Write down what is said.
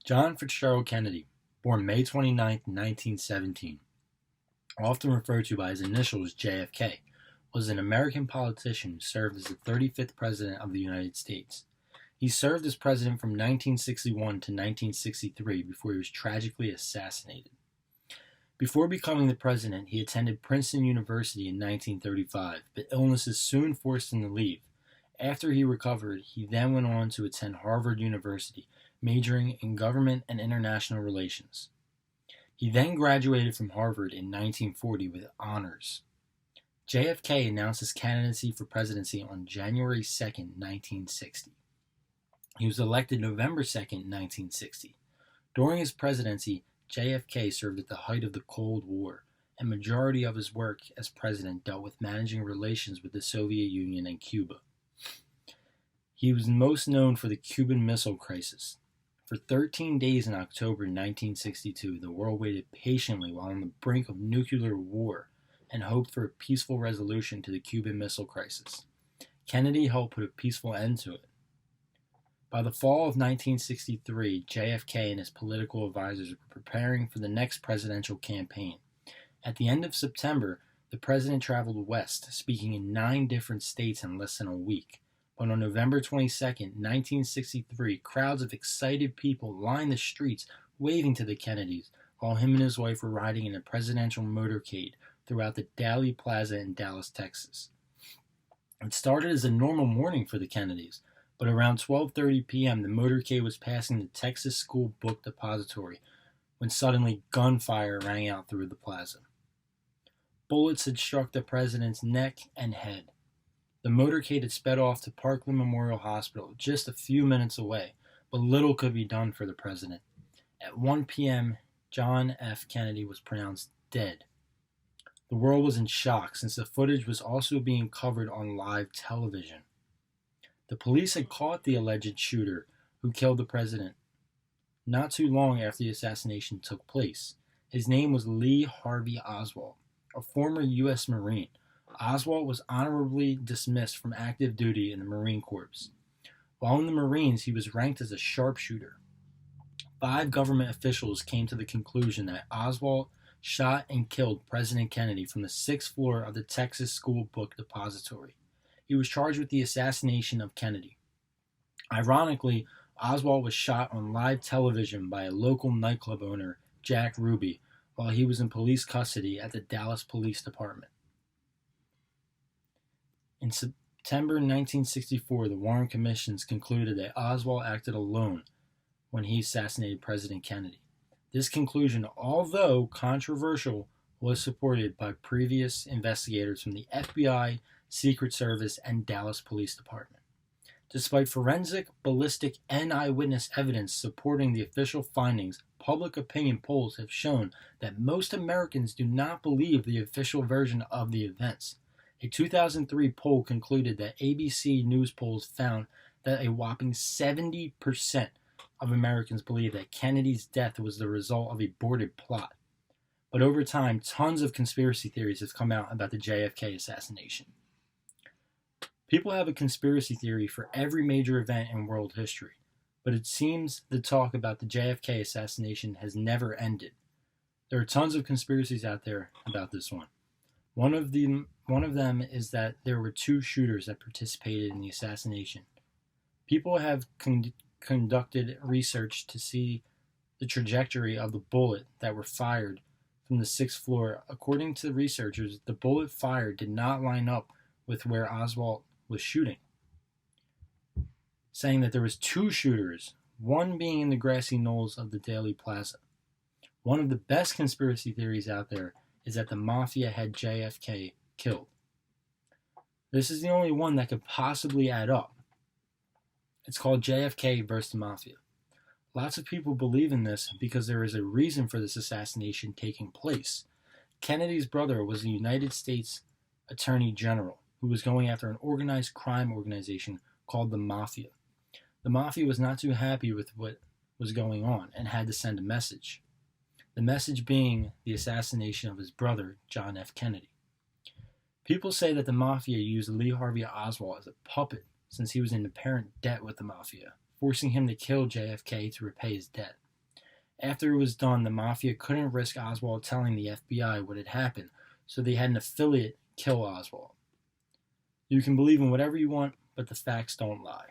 John Fitzgerald Kennedy, born May 29, 1917, often referred to by his initials JFK, was an American politician who served as the 35th President of the United States. He served as president from 1961 to 1963 before he was tragically assassinated. Before becoming the president, he attended Princeton University in 1935, but illnesses soon forced him to leave. After he recovered, he then went on to attend Harvard University, majoring in government and international relations. He then graduated from Harvard in 1940 with honors. JFK announced his candidacy for presidency on January 2, 1960. He was elected November 2, 1960. During his presidency, JFK served at the height of the Cold War, and majority of his work as president dealt with managing relations with the Soviet Union and Cuba. He was most known for the Cuban Missile Crisis. For 13 days in October 1962, the world waited patiently while on the brink of nuclear war and hoped for a peaceful resolution to the Cuban Missile Crisis. Kennedy helped put a peaceful end to it. By the fall of 1963, JFK and his political advisors were preparing for the next presidential campaign. At the end of September, the president traveled west, speaking in 9 different states in less than a week. But on November 22, 1963, crowds of excited people lined the streets waving to the Kennedys, while him and his wife were riding in a presidential motorcade throughout the Dealey Plaza in Dallas, Texas. It started as a normal morning for the Kennedys, but around 12:30 p.m. the motorcade was passing the Texas School Book Depository when suddenly gunfire rang out through the plaza. Bullets had struck the president's neck and head. The motorcade had sped off to Parkland Memorial Hospital, just a few minutes away, but little could be done for the president. At 1 p.m., John F. Kennedy was pronounced dead. The world was in shock since the footage was also being covered on live television. The police had caught the alleged shooter who killed the president not too long after the assassination took place. His name was Lee Harvey Oswald, a former U.S. Marine. Oswald was honorably dismissed from active duty in the Marine Corps. While in the Marines, he was ranked as a sharpshooter. 5 government officials came to the conclusion that Oswald shot and killed President Kennedy from the 6th floor of the Texas School Book Depository. He was charged with the assassination of Kennedy. Ironically, Oswald was shot on live television by a local nightclub owner, Jack Ruby, while he was in police custody at the Dallas Police Department. In September 1964, the Warren Commissions concluded that Oswald acted alone when he assassinated President Kennedy. This conclusion, although controversial, was supported by previous investigators from the FBI, Secret Service, and Dallas Police Department. Despite forensic, ballistic, and eyewitness evidence supporting the official findings, public opinion polls have shown that most Americans do not believe the official version of the events. A 2003 poll concluded that ABC News polls found that a whopping 70% of Americans believe that Kennedy's death was the result of a aborted plot. But over time, tons of conspiracy theories have come out about the JFK assassination. People have a conspiracy theory for every major event in world history, but it seems the talk about the JFK assassination has never ended. There are tons of conspiracies out there about this one. One of them is that there were 2 shooters that participated in the assassination. People have conducted research to see the trajectory of the bullet that were fired from the 6th floor. According to the researchers, the bullet fired did not line up with where Oswald was shooting, saying that there was 2 shooters, one being in the grassy knolls of the Dealey Plaza. One of the best conspiracy theories out there is that the Mafia had JFK killed. This is the only one that could possibly add up. It's called JFK versus the Mafia. Lots of people believe in this because there is a reason for this assassination taking place. Kennedy's brother was the United States Attorney General, who was going after an organized crime organization called the Mafia. The Mafia was not too happy with what was going on and had to send a message. The message being the assassination of his brother, John F. Kennedy. People say that the Mafia used Lee Harvey Oswald as a puppet since he was in apparent debt with the Mafia, forcing him to kill JFK to repay his debt. After it was done, the Mafia couldn't risk Oswald telling the FBI what had happened, so they had an affiliate kill Oswald. You can believe in whatever you want, but the facts don't lie.